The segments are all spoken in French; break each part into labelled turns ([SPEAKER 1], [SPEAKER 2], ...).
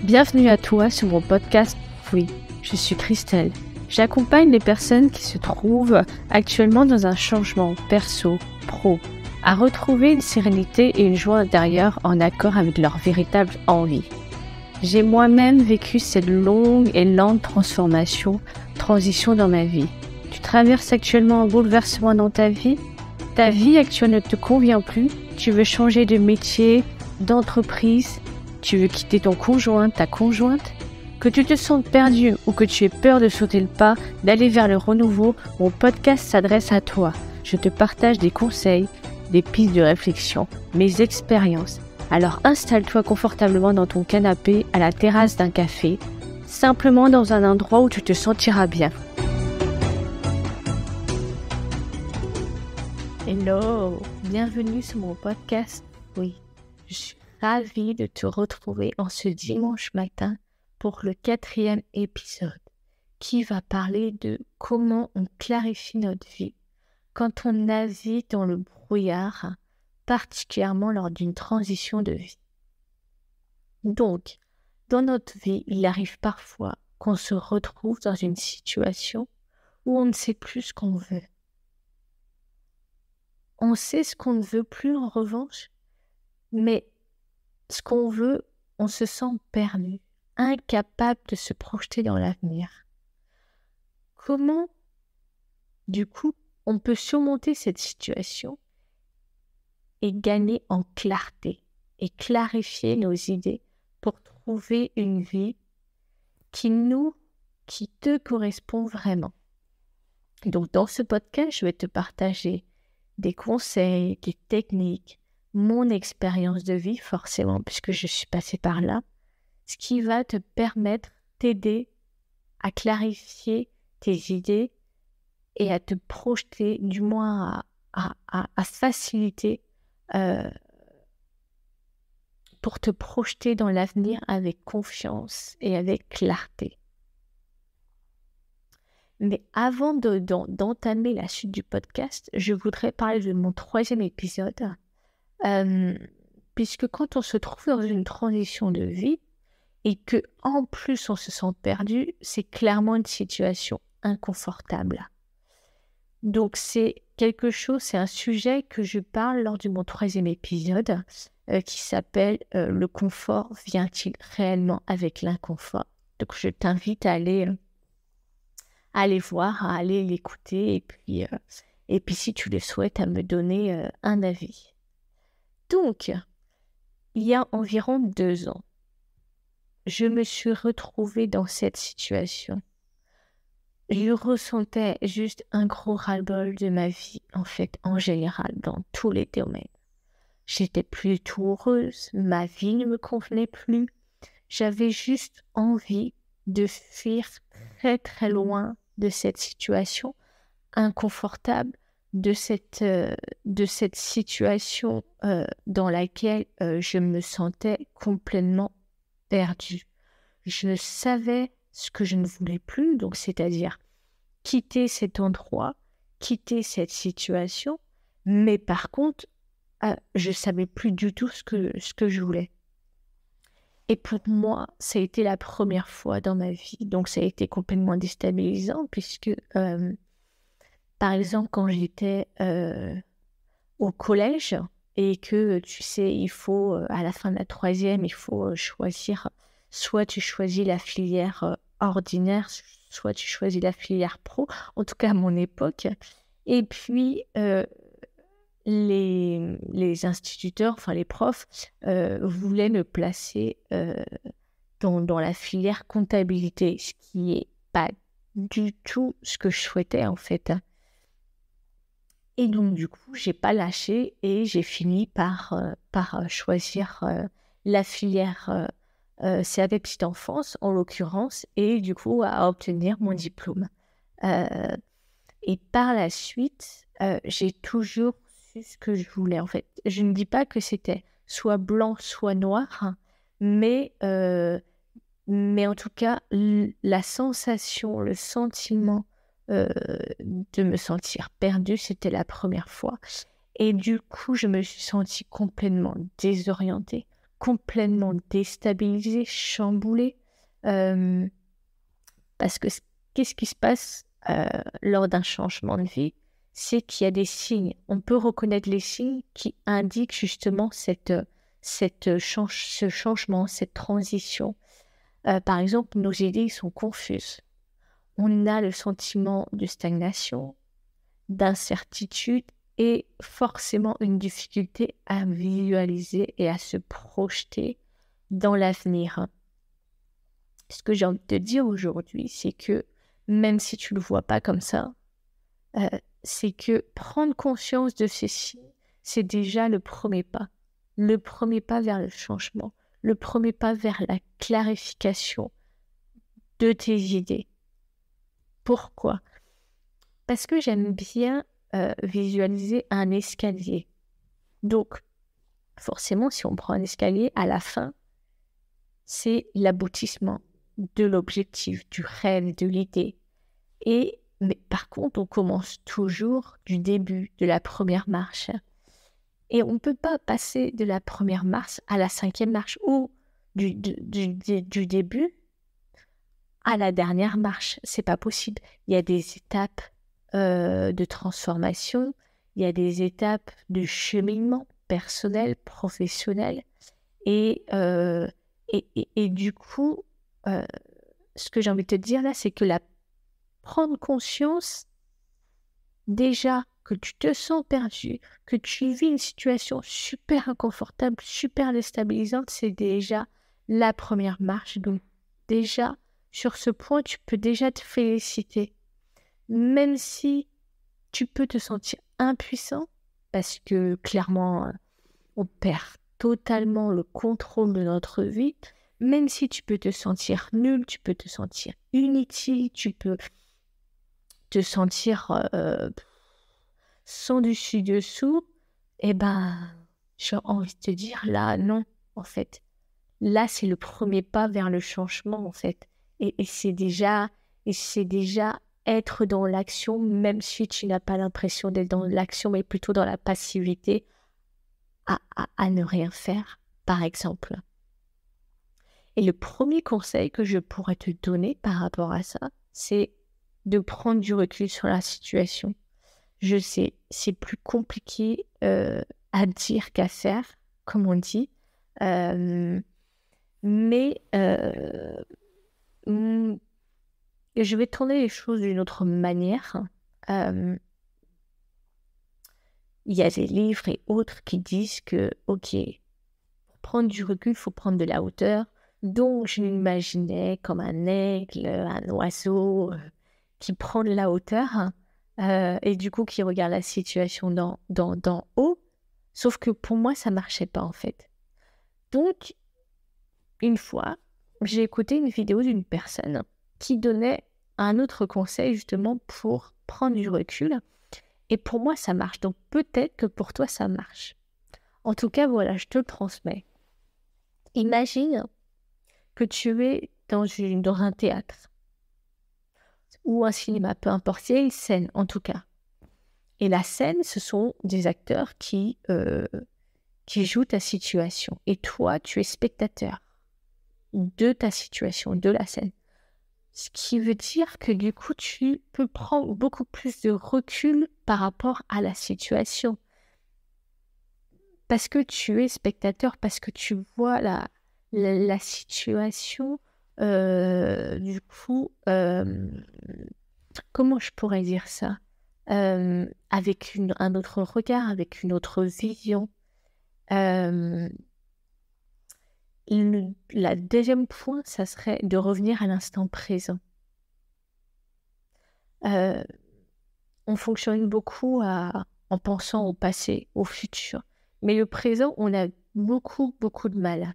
[SPEAKER 1] Bienvenue à toi sur mon podcast. Oui, je suis Christelle. J'accompagne les personnes qui se trouvent actuellement dans un changement perso, pro, à retrouver une sérénité et une joie intérieure en accord avec leur véritable envie. J'ai moi-même vécu cette longue et lente transition dans ma vie. Tu traverses actuellement un bouleversement dans ta vie actuelle ne te convient plus, tu veux changer de métier, d'entreprise, tu veux quitter ton conjoint, ta conjointe, que tu te sens perdu ou que tu aies peur de sauter le pas, d'aller vers le renouveau, mon podcast s'adresse à toi. Je te partage des conseils, des pistes de réflexion, mes expériences. Alors installe-toi confortablement dans ton canapé, à la terrasse d'un café, simplement dans un endroit où tu te sentiras bien. Hello, bienvenue sur mon podcast. Oui, je suis ravie de te retrouver en ce dimanche matin pour le 4e épisode qui va parler de comment on clarifie notre vie quand on navigue dans le brouillard, particulièrement lors d'une transition de vie. Donc, dans notre vie, il arrive parfois qu'on se retrouve dans une situation où on ne sait plus ce qu'on veut. On sait ce qu'on ne veut plus en revanche, mais ce qu'on veut, on se sent perdu, incapable de se projeter dans l'avenir. Comment, du coup, on peut surmonter cette situation et gagner en clarté et clarifier nos idées pour trouver une vie qui te correspond vraiment. Donc, dans ce podcast, je vais te partager des conseils, des techniques, mon expérience de vie, forcément, puisque je suis passée par là, ce qui va te permettre, t'aider à clarifier tes idées et à te projeter, du moins à faciliter pour te projeter dans l'avenir avec confiance et avec clarté. Mais avant d'entamer la suite du podcast, je voudrais parler de mon 3e épisode, puisque quand on se trouve dans une transition de vie et que en plus on se sent perdu, c'est clairement une situation inconfortable. Donc c'est un sujet que je parle lors de mon 3e épisode qui s'appelle « Le confort vient-il réellement avec l'inconfort ?» Donc je t'invite à aller voir, à aller l'écouter et puis si tu le souhaites, à me donner un avis. Donc, il y a environ 2 ans, je me suis retrouvée dans cette situation. Je ressentais juste un gros ras-le-bol de ma vie, en fait, en général, dans tous les domaines. J'étais plus du tout heureuse, ma vie ne me convenait plus. J'avais juste envie de fuir très très loin de cette situation inconfortable, de cette situation dans laquelle je me sentais complètement perdue. Je savais ce que je ne voulais plus, donc c'est-à-dire quitter cet endroit, quitter cette situation, mais par contre, je ne savais plus du tout ce que je voulais. Et pour moi, ça a été la première fois dans ma vie, donc ça a été complètement déstabilisant puisque, par exemple, quand j'étais au collège et que, tu sais, il faut, à la fin de la 3e, il faut choisir, soit tu choisis la filière ordinaire, soit tu choisis la filière pro, en tout cas à mon époque. Et puis, les instituteurs, enfin les profs, voulaient me placer dans la filière comptabilité, ce qui n'est pas du tout ce que je souhaitais en fait. Et donc du coup, j'ai pas lâché et j'ai fini par choisir la filière CAP Petite Enfance en l'occurrence, et du coup à obtenir mon diplôme. Et par la suite, j'ai toujours su ce que je voulais en fait. Je ne dis pas que c'était soit blanc, soit noir, mais en tout cas, la sensation, le sentiment de me sentir perdue, c'était la première fois. Et du coup, je me suis sentie complètement désorientée, complètement déstabilisé, chamboulé. Parce que qu'est-ce qui se passe lors d'un changement de vie? C'est qu'il y a des signes. On peut reconnaître les signes qui indiquent justement ce changement, cette transition. Par exemple, nos idées sont confuses. On a le sentiment de stagnation, d'incertitude et forcément une difficulté à visualiser et à se projeter dans l'avenir. Ce que j'ai envie de te dire aujourd'hui, c'est que même si tu ne le vois pas comme ça, c'est que prendre conscience de ces signes, c'est déjà le premier pas. Le premier pas vers le changement, le premier pas vers la clarification de tes idées. Pourquoi? Parce que j'aime bien visualiser un escalier. Donc, forcément, si on prend un escalier, à la fin, c'est l'aboutissement de l'objectif, du rêve, de l'idée. Mais par contre, on commence toujours du début, de la première marche. Et on ne peut pas passer de la première marche à la 5e marche ou du début à la dernière marche. C'est pas possible. Il y a des étapes de transformation, il y a des étapes de cheminement personnel, professionnel. Et du coup, ce que j'ai envie de te dire là, c'est que prendre conscience déjà que tu te sens perdu, que tu vis une situation super inconfortable, super déstabilisante, c'est déjà la première marche. Donc déjà, sur ce point, tu peux déjà te féliciter. Même si tu peux te sentir impuissant, parce que clairement, on perd totalement le contrôle de notre vie, même si tu peux te sentir nul, tu peux te sentir inutile, tu peux te sentir sans dessus-dessous, eh ben, j'ai envie de te dire, là, non, en fait. Là, c'est le premier pas vers le changement, en fait. Et c'est déjà être dans l'action, même si tu n'as pas l'impression d'être dans l'action, mais plutôt dans la passivité, à ne rien faire, par exemple. Et le premier conseil que je pourrais te donner par rapport à ça, c'est de prendre du recul sur la situation. Je sais, c'est plus compliqué à dire qu'à faire, comme on dit, mais je vais tourner les choses d'une autre manière. Il y a des livres et autres qui disent que, ok, pour prendre du recul, il faut prendre de la hauteur. Donc, je m'imaginais comme un aigle, un oiseau qui prend de la hauteur et du coup qui regarde la situation d'en haut. Sauf que pour moi, ça ne marchait pas en fait. Donc, une fois, j'ai écouté une vidéo d'une personne qui donnait un autre conseil justement pour prendre du recul. Et pour moi, ça marche. Donc, peut-être que pour toi, ça marche. En tout cas, voilà, je te le transmets. Imagine que tu es dans un théâtre ou un cinéma, peu importe, il y a une scène en tout cas. Et la scène, ce sont des acteurs qui jouent ta situation. Et toi, tu es spectateur de ta situation, de la scène. Ce qui veut dire que du coup, tu peux prendre beaucoup plus de recul par rapport à la situation. Parce que tu es spectateur, parce que tu vois la situation, du coup, comment je pourrais dire ça? Avec un autre regard, avec une autre vision. La deuxième point, ça serait de revenir à l'instant présent. On fonctionne beaucoup en pensant au passé, au futur. Mais le présent, on a beaucoup, beaucoup de mal.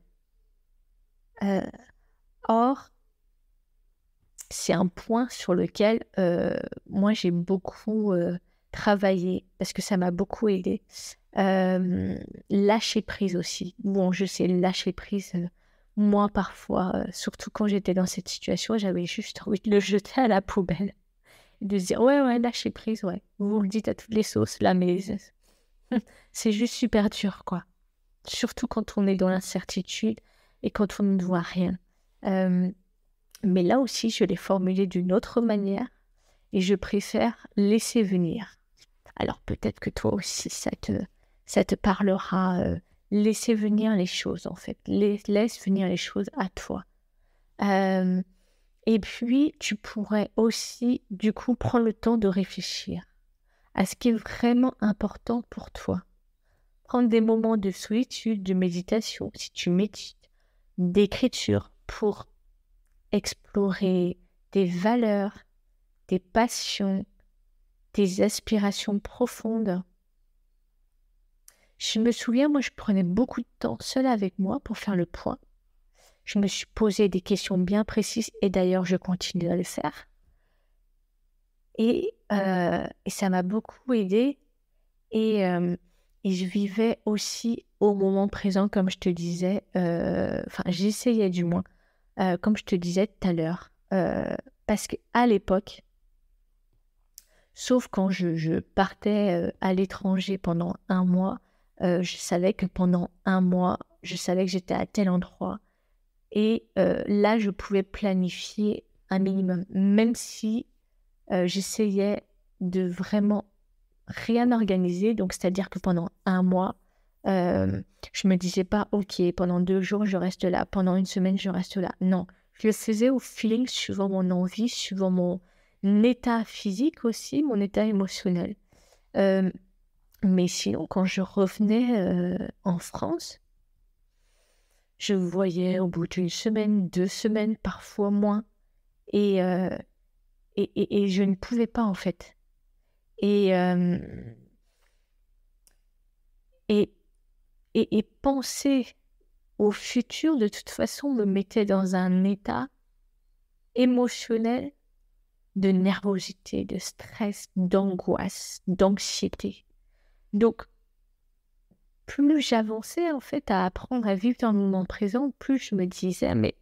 [SPEAKER 1] Or, c'est un point sur lequel moi j'ai beaucoup travaillé parce que ça m'a beaucoup aidé. Lâcher prise aussi. Bon, je sais, lâcher prise, moi parfois, surtout quand j'étais dans cette situation, j'avais juste envie de le jeter à la poubelle. De se dire, ouais, lâcher prise, ouais. Vous le dites à toutes les sauces là, mais c'est juste super dur, quoi. surtout quand on est dans l'incertitude et quand on ne voit rien. Mais là aussi, je l'ai formulé d'une autre manière et je préfère laisser venir. Alors peut-être que toi aussi, ça te parlera. Laisser venir les choses, en fait. Laisse venir les choses à toi. Et puis, tu pourrais aussi, du coup, prendre le temps de réfléchir à ce qui est vraiment important pour toi. Prendre des moments de solitude, de méditation, si tu médites, d'écriture, pour explorer tes valeurs, tes passions, tes aspirations profondes. Je me souviens, moi, je prenais beaucoup de temps seule avec moi pour faire le point. Je me suis posé des questions bien précises et d'ailleurs, je continue à le faire. Et ça m'a beaucoup aidée et je vivais aussi au moment présent, comme je te disais, j'essayais du moins, comme je te disais tout à l'heure, parce qu'à l'époque, sauf quand je partais à l'étranger pendant 1 mois, je savais que pendant 1 mois, je savais que j'étais à tel endroit. Et là, je pouvais planifier un minimum, même si j'essayais de vraiment rien organiser. Donc, c'est-à-dire que pendant 1 mois, je me disais pas, OK, pendant 2 jours, je reste là. Pendant 1 semaine, je reste là. Non, je le faisais au feeling, suivant mon envie, suivant mon état physique aussi, mon état émotionnel. Mais sinon, quand je revenais en France, je voyais au bout d'1 semaine, 2 semaines, parfois moins. Et je ne pouvais pas, en fait. Et penser au futur, de toute façon, me mettait dans un état émotionnel de nervosité, de stress, d'angoisse, d'anxiété. Donc, plus j'avançais, en fait, à apprendre à vivre dans le moment présent, plus je me disais, mais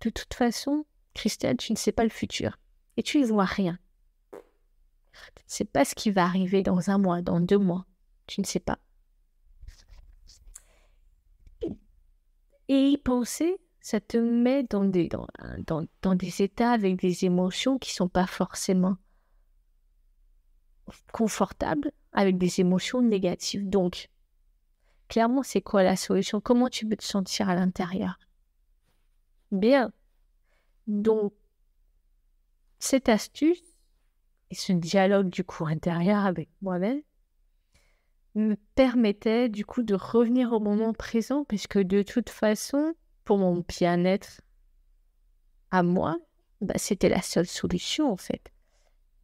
[SPEAKER 1] de toute façon, Christelle, tu ne sais pas le futur et tu ne vois rien. Tu ne sais pas ce qui va arriver dans 1 mois, dans 2 mois. Tu ne sais pas. Et y penser, ça te met dans des états avec des émotions qui ne sont pas forcément confortables, avec des émotions négatives. Donc, clairement, c'est quoi la solution? Comment tu veux te sentir à l'intérieur? Bien. Donc, cette astuce et ce dialogue du coup intérieur avec moi-même me permettait du coup de revenir au moment présent, puisque de toute façon, pour mon bien-être à moi, c'était la seule solution en fait.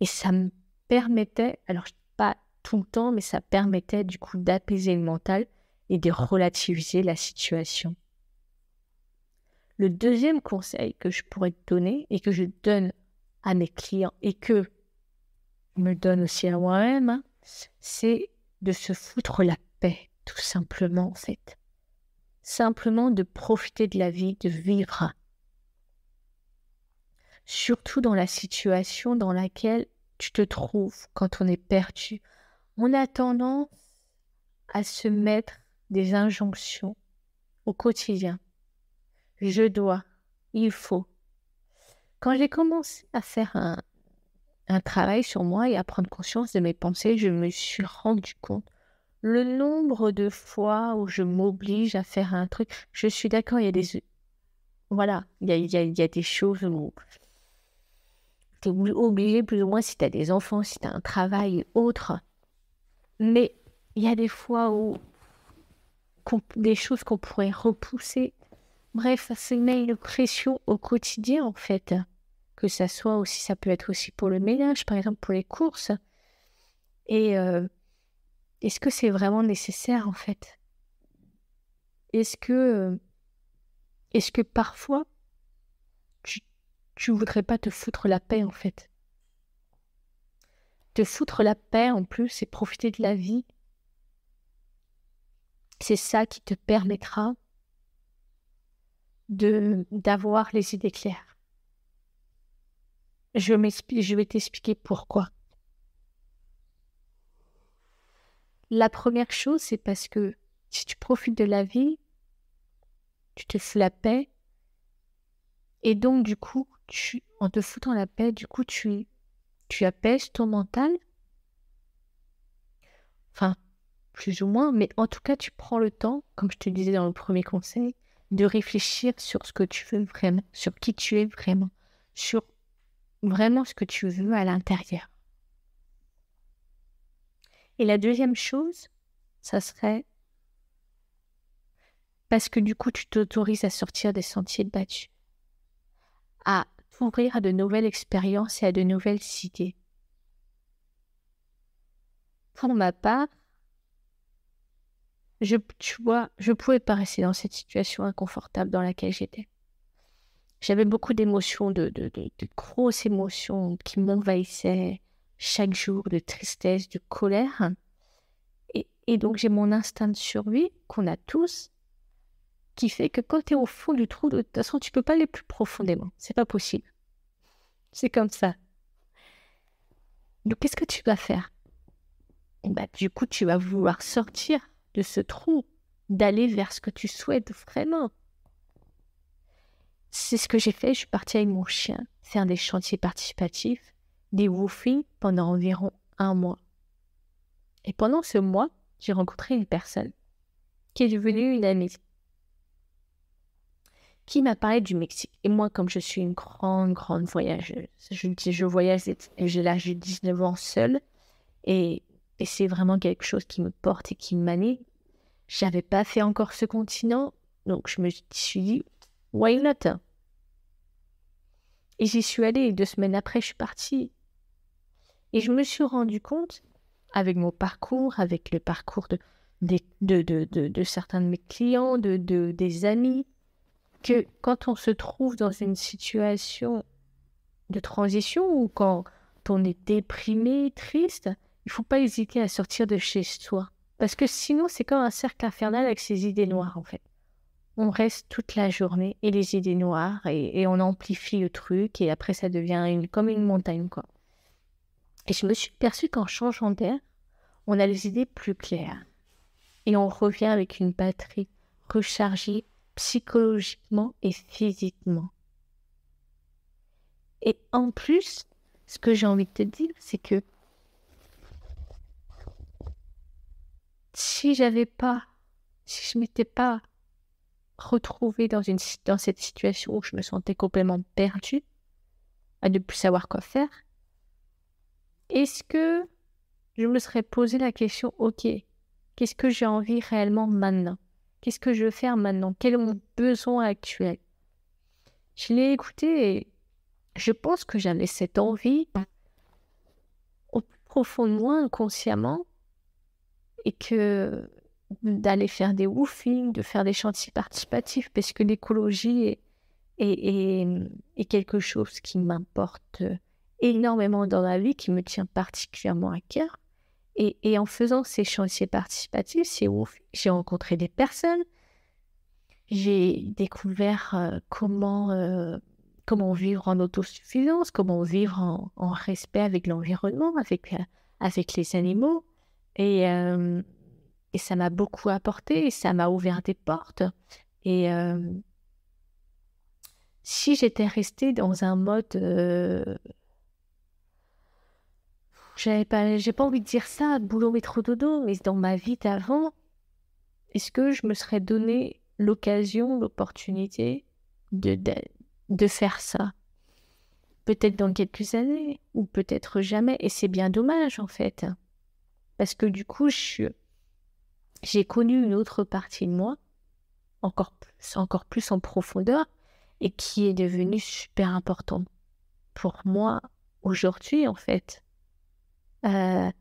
[SPEAKER 1] Et ça me permettait, alors pas tout le temps, mais ça permettait du coup d'apaiser le mental et de relativiser la situation. Le deuxième conseil que je pourrais te donner et que je donne à mes clients et que je me donne aussi à moi-même, c'est de se foutre la paix, tout simplement en fait. Simplement de profiter de la vie, de vivre. Surtout dans la situation dans laquelle tu te trouves quand on est perdu. On a tendance à se mettre des injonctions au quotidien. Je dois, il faut. Quand j'ai commencé à faire un travail sur moi et à prendre conscience de mes pensées, je me suis rendu compte le nombre de fois où je m'oblige à faire un truc. Je suis d'accord, il y a des... Voilà, il y a des choses où tu es obligé plus ou moins si tu as des enfants, si tu as un travail et autre. Mais il y a des fois où des choses qu'on pourrait repousser. Bref, ça met une pression au quotidien en fait. Que ça soit aussi, ça peut être aussi pour le ménage, par exemple pour les courses. Et est-ce que c'est vraiment nécessaire en fait? Est-ce que parfois tu voudrais pas te foutre la paix en fait? Te foutre la paix en plus et profiter de la vie, c'est ça qui te permettra d'avoir les idées claires. Je vais t'expliquer pourquoi. La première chose, c'est parce que Si tu profites de la vie, tu te fous la paix. Et donc, du coup, en te foutant la paix, du coup, tu apaises ton mental. Enfin, plus ou moins, mais en tout cas, tu prends le temps, comme je te disais dans le premier conseil, de réfléchir sur ce que tu veux vraiment, sur qui tu es vraiment, sur vraiment ce que tu veux à l'intérieur. Et la deuxième chose, ça serait parce que du coup, tu t'autorises à sortir des sentiers battus, à t'ouvrir à de nouvelles expériences et à de nouvelles idées. Pour ma part, tu vois, je pouvais pas rester dans cette situation inconfortable dans laquelle j'étais. J'avais beaucoup d'émotions, de grosses émotions qui m'envahissaient chaque jour, de tristesse, de colère. Et donc, j'ai mon instinct de survie, qu'on a tous, qui fait que quand tu es au fond du trou, de toute façon, tu peux pas aller plus profondément. C'est pas possible. C'est comme ça. Donc, qu'est-ce que tu vas faire? Du coup, tu vas vouloir sortir de ce trou, d'aller vers ce que tu souhaites vraiment. C'est ce que j'ai fait. Je suis partie avec mon chien faire des chantiers participatifs, des woofings pendant environ 1 mois. Et pendant ce mois, j'ai rencontré une personne qui est devenue une amie, qui m'a parlé du Mexique. Et moi, comme je suis une grande voyageuse, je voyage, j'ai l'âge de 19 ans seule, et c'est vraiment quelque chose qui me porte et qui m'anime. J'avais pas fait encore ce continent, donc je me suis dit, why not? Et j'y suis allée, et 2 semaines après, je suis partie. Et je me suis rendu compte, avec mon parcours, avec le parcours de certains de mes clients, des amis, que quand on se trouve dans une situation de transition ou quand on est déprimé, triste, il ne faut pas hésiter à sortir de chez soi. Parce que sinon, c'est comme un cercle infernal avec ses idées noires, en fait. On reste toute la journée et les idées noires et on amplifie le truc et après, ça devient comme une montagne, quoi. Et je me suis perçue qu'en changeant d'air, on a les idées plus claires. Et on revient avec une batterie rechargée psychologiquement et physiquement. Et en plus, ce que j'ai envie de te dire, c'est que si je m'étais pas retrouvée dans cette situation où je me sentais complètement perdue, à ne plus savoir quoi faire, est-ce que je me serais posé la question, ok, qu'est-ce que j'ai envie réellement maintenant? Qu'est-ce que je veux faire maintenant? Quel est mon besoin actuel? Je l'ai écouté et je pense que j'avais cette envie au plus profond de moi, inconsciemment, et que d'aller faire des woofings, de faire des chantiers participatifs, parce que l'écologie est quelque chose qui m'importe énormément dans la vie, qui me tient particulièrement à cœur. Et en faisant ces chantiers participatifs, ces woofings, j'ai rencontré des personnes, j'ai découvert comment vivre en autosuffisance, comment vivre en respect avec l'environnement, avec les animaux. Et ça m'a beaucoup apporté, et ça m'a ouvert des portes. Et si j'étais restée dans un mode... j'ai pas envie de dire ça, boulot, métro, dodo, mais dans ma vie d'avant, est-ce que je me serais donné l'opportunité de faire ça? Peut-être dans quelques années, ou peut-être jamais. Et c'est bien dommage, en fait. Parce que du coup, j'ai connu une autre partie de moi, encore plus en profondeur, et qui est devenue super importante pour moi aujourd'hui, en fait. Je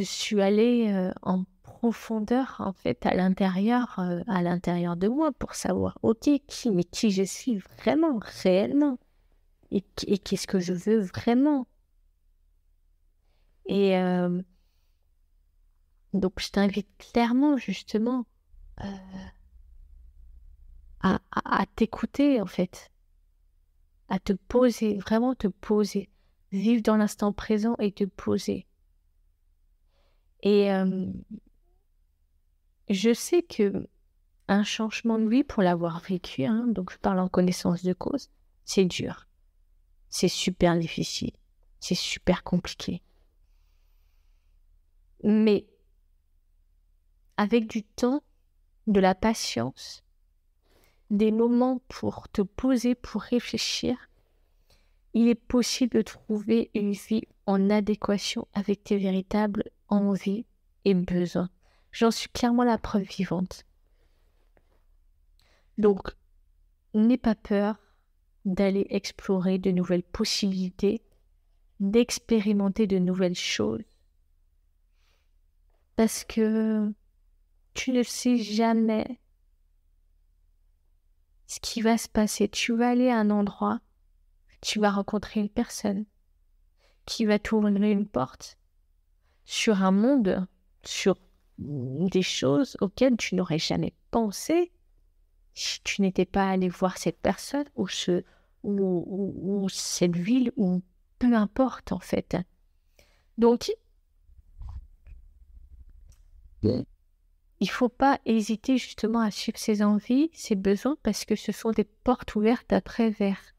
[SPEAKER 1] suis allée en profondeur, en fait, à l'intérieur de moi pour savoir, ok, qui je suis vraiment, réellement, et qu'est-ce que je veux vraiment. Et donc, je t'invite clairement, justement, à t'écouter, en fait, à te poser, vraiment te poser, vivre dans l'instant présent et te poser. Et je sais que un changement de vie, pour l'avoir vécu, donc je parle en connaissance de cause, c'est dur, c'est super difficile, c'est super compliqué. Mais avec du temps, de la patience, des moments pour te poser, pour réfléchir, il est possible de trouver une vie en adéquation avec tes véritables envies et besoins. J'en suis clairement la preuve vivante. Donc, n'aie pas peur d'aller explorer de nouvelles possibilités, d'expérimenter de nouvelles choses, parce que tu ne sais jamais ce qui va se passer. Tu vas aller à un endroit, tu vas rencontrer une personne qui va t'ouvrir une porte sur un monde, sur des choses auxquelles tu n'aurais jamais pensé si tu n'étais pas allé voir cette personne ou cette ville, ou peu importe en fait. Donc, il ne faut pas hésiter justement à suivre ses envies, ses besoins, parce que ce sont des portes ouvertes après vers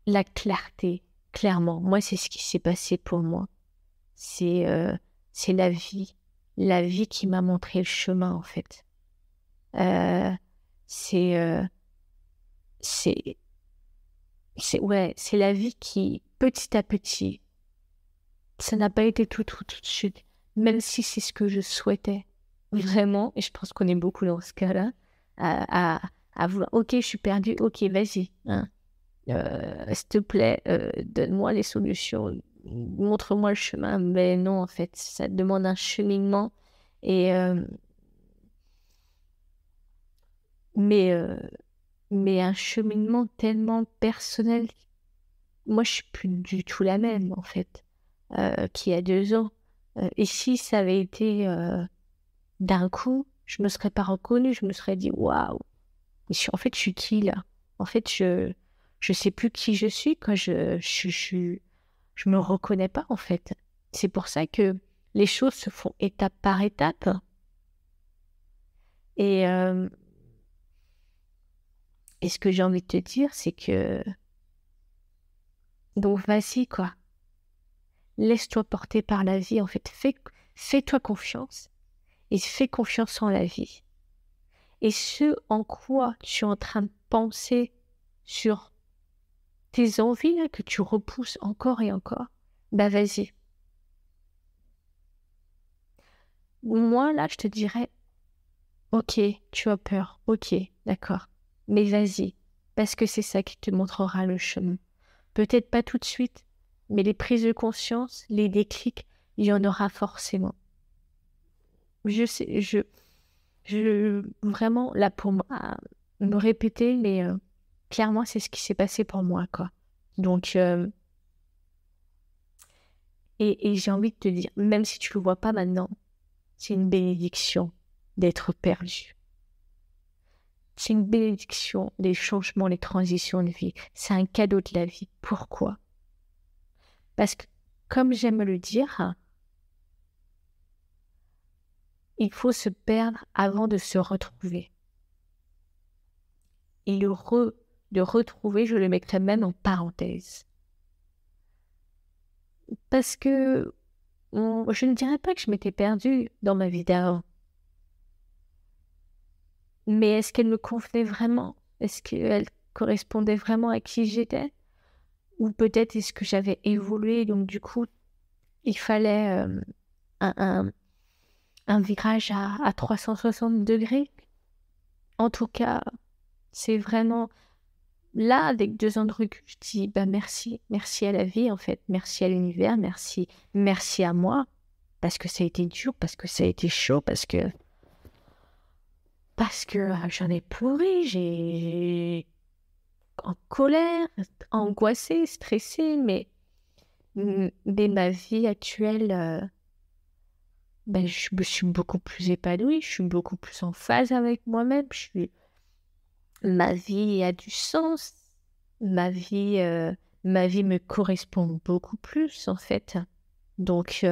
[SPEAKER 1] la clarté. Clairement, moi c'est ce qui s'est passé pour moi. C'est la vie qui m'a montré le chemin en fait. C'est la vie qui, petit à petit, ça n'a pas été tout de suite, même si c'est ce que je souhaitais vraiment, et je pense qu'on est beaucoup dans ce cas-là, à vouloir, ok, je suis perdue, ok, vas-y, s'il te plaît, donne-moi les solutions, montre-moi le chemin. Mais non, en fait, ça demande un cheminement, et mais un cheminement tellement personnel. Moi, je suis plus du tout la même, en fait, qu'il y a 2 ans. Et si ça avait été d'un coup, je me serais pas reconnue, je me serais dit, waouh, en fait, je suis qui là? En fait, je sais plus qui je suis, quoi. Je me reconnais pas, en fait. C'est pour ça que les choses se font étape par étape. Et ce que j'ai envie de te dire, c'est que donc vas-y, quoi. Laisse-toi porter par la vie, en fait. Fais-toi confiance et fais confiance en la vie. Et ce en quoi tu es en train de penser sur tes envies là, que tu repousses encore et encore, bah vas-y. Moi, là, je te dirais, ok, tu as peur, ok, d'accord, mais vas-y, parce que c'est ça qui te montrera le chemin. Peut-être pas tout de suite, mais les prises de conscience, les déclics, il y en aura forcément. Je sais, vraiment, là, pour moi, me répéter, mais clairement, c'est ce qui s'est passé pour moi, quoi. Donc, et j'ai envie de te dire, même si tu le vois pas maintenant, c'est une bénédiction d'être perdu. C'est une bénédiction, les changements, les transitions de vie. C'est un cadeau de la vie. Pourquoi? Parce que, comme j'aime le dire, il faut se perdre avant de se retrouver. Et de retrouver, je le mettrais même en parenthèse. Parce que je ne dirais pas que je m'étais perdue dans ma vie d'avant. Mais est-ce qu'elle me convenait vraiment? Est-ce qu'elle correspondait vraiment à qui j'étais? Ou peut-être est-ce que j'avais évolué, donc du coup, il fallait un virage à 360 degrés? En tout cas, c'est vraiment... Là, avec 2 ans de recul, je dis merci. Merci à la vie, en fait. Merci à l'univers, merci à moi. Parce que ça a été dur, parce que ça a été chaud, parce que j'en ai pleuré, j'ai en colère, angoissée, stressée, mais ma vie actuelle, je me suis beaucoup plus épanouie, je suis beaucoup plus en phase avec moi-même, ma vie a du sens, ma vie me correspond beaucoup plus, en fait. Donc,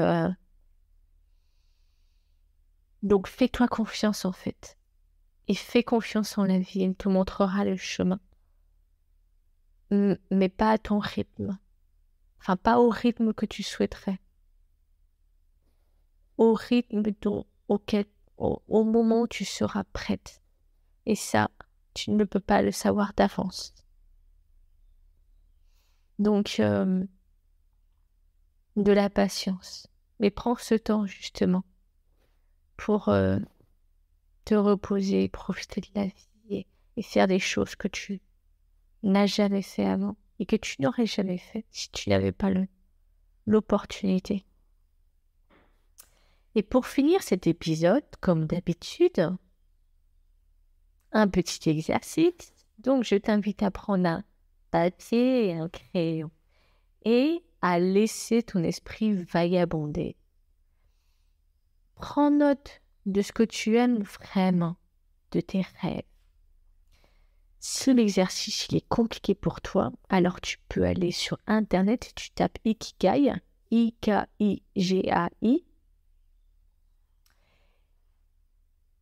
[SPEAKER 1] Donc, fais-toi confiance en fait. Et fais confiance en la vie, elle te montrera le chemin. Mais pas à ton rythme. Enfin, pas au rythme que tu souhaiterais. Au rythme au moment où tu seras prête. Et ça, tu ne peux pas le savoir d'avance. Donc, de la patience. Mais prends ce temps justement pour te reposer, profiter de la vie et faire des choses que tu n'as jamais fait avant et que tu n'aurais jamais fait si tu n'avais pas l'opportunité. Et pour finir cet épisode, comme d'habitude, un petit exercice. Donc, je t'invite à prendre un papier et un crayon et à laisser ton esprit vagabonder. Prends note de ce que tu aimes vraiment, de tes rêves. Si l'exercice il est compliqué pour toi, alors tu peux aller sur Internet et tu tapes Ikigai, I-K-I-G-A-I.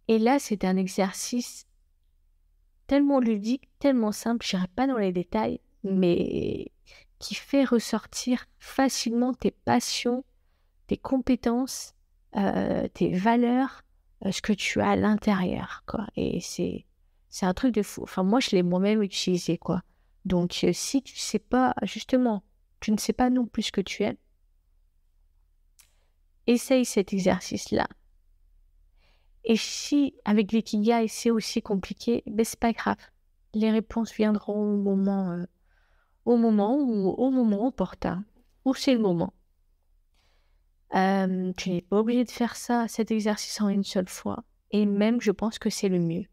[SPEAKER 1] Et là, c'est un exercice tellement ludique, tellement simple, je n'irai pas dans les détails, mais qui fait ressortir facilement tes passions, tes compétences, tes valeurs, ce que tu as à l'intérieur, quoi. Et c'est un truc de fou. Enfin, moi, je l'ai moi-même utilisé, quoi. Donc, si tu sais pas, justement, tu ne sais pas non plus ce que tu aimes, essaye cet exercice-là. Et si, avec l'ikigai, c'est aussi compliqué, ben c'est pas grave. Les réponses viendront au moment opportun, où c'est le moment. Tu n'es pas obligé de faire cet exercice en une seule fois. Et même, je pense que c'est le mieux.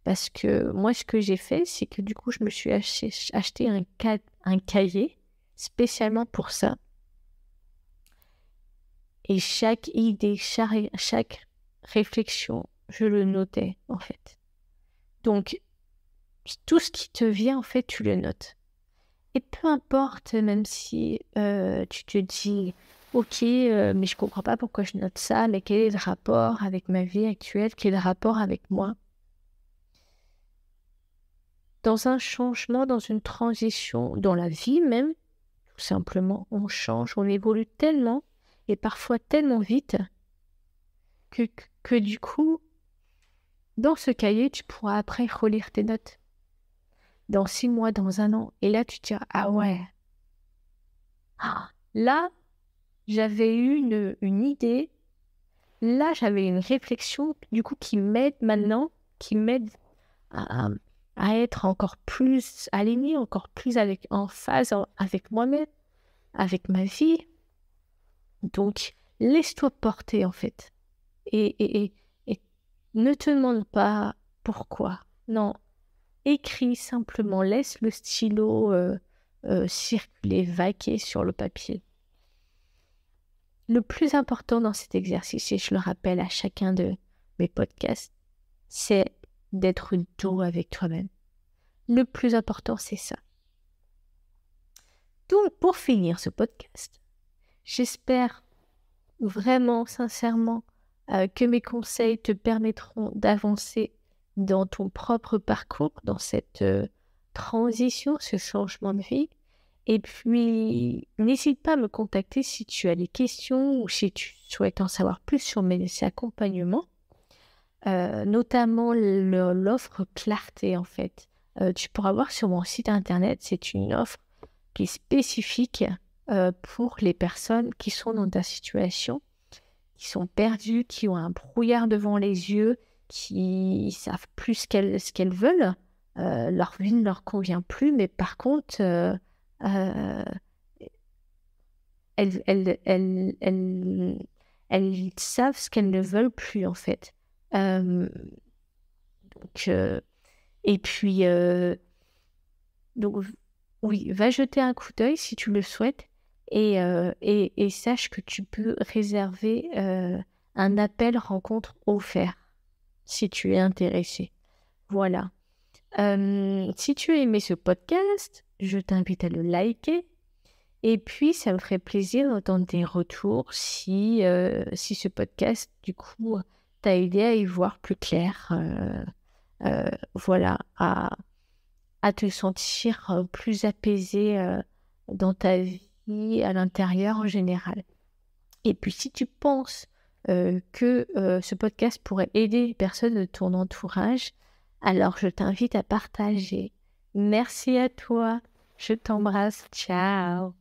[SPEAKER 1] Parce que moi, ce que j'ai fait, c'est que du coup, je me suis acheté un cahier spécialement pour ça. Et chaque idée, chaque réflexion, je le notais, en fait. Donc, tout ce qui te vient, en fait, tu le notes. Et peu importe, même si tu te dis, ok, mais je comprends pas pourquoi je note ça, mais quel est le rapport avec ma vie actuelle, quel est le rapport avec moi? Dans un changement, dans une transition, dans la vie même, tout simplement, on change, on évolue tellement, et parfois tellement vite, que du coup, dans ce cahier, tu pourras après relire tes notes. Dans 6 mois, dans 1 an, et là, tu te diras, ah ouais, là, j'avais eu une idée, là, j'avais une réflexion, du coup, qui m'aide maintenant, qui m'aide à être encore plus alignée, encore plus en phase avec moi-même, avec ma vie. Donc, laisse-toi porter, en fait. Et ne te demande pas pourquoi. Non, écris simplement, laisse le stylo circuler, vaquer sur le papier. Le plus important dans cet exercice, et je le rappelle à chacun de mes podcasts, c'est d'être doux avec toi-même. Le plus important, c'est ça. Donc, pour finir ce podcast, j'espère vraiment, sincèrement, que mes conseils te permettront d'avancer dans ton propre parcours, dans cette transition, ce changement de vie. Et puis, n'hésite pas à me contacter si tu as des questions ou si tu souhaites en savoir plus sur mes accompagnements, notamment l'offre Clarté, en fait. Tu pourras voir sur mon site internet, c'est une offre qui est spécifique pour les personnes qui sont dans ta situation, qui sont perdues, qui ont un brouillard devant les yeux, qui savent plus ce qu'elles veulent. Leur vie ne leur convient plus, mais par contre, elles savent ce qu'elles ne veulent plus, en fait. Et puis, donc, oui, va jeter un coup d'œil si tu le souhaites et sache que tu peux réserver un appel rencontre offert si tu es intéressé. Voilà. Si tu as aimé ce podcast, je t'invite à le liker Et puis, ça me ferait plaisir d'entendre des retours si ce podcast, du coup, t'a aidé à y voir plus clair, voilà, à te sentir plus apaisé dans ta vie, à l'intérieur en général. Et puis, si tu penses que ce podcast pourrait aider les personnes de ton entourage, alors je t'invite à partager. Merci à toi. Je t'embrasse. Ciao.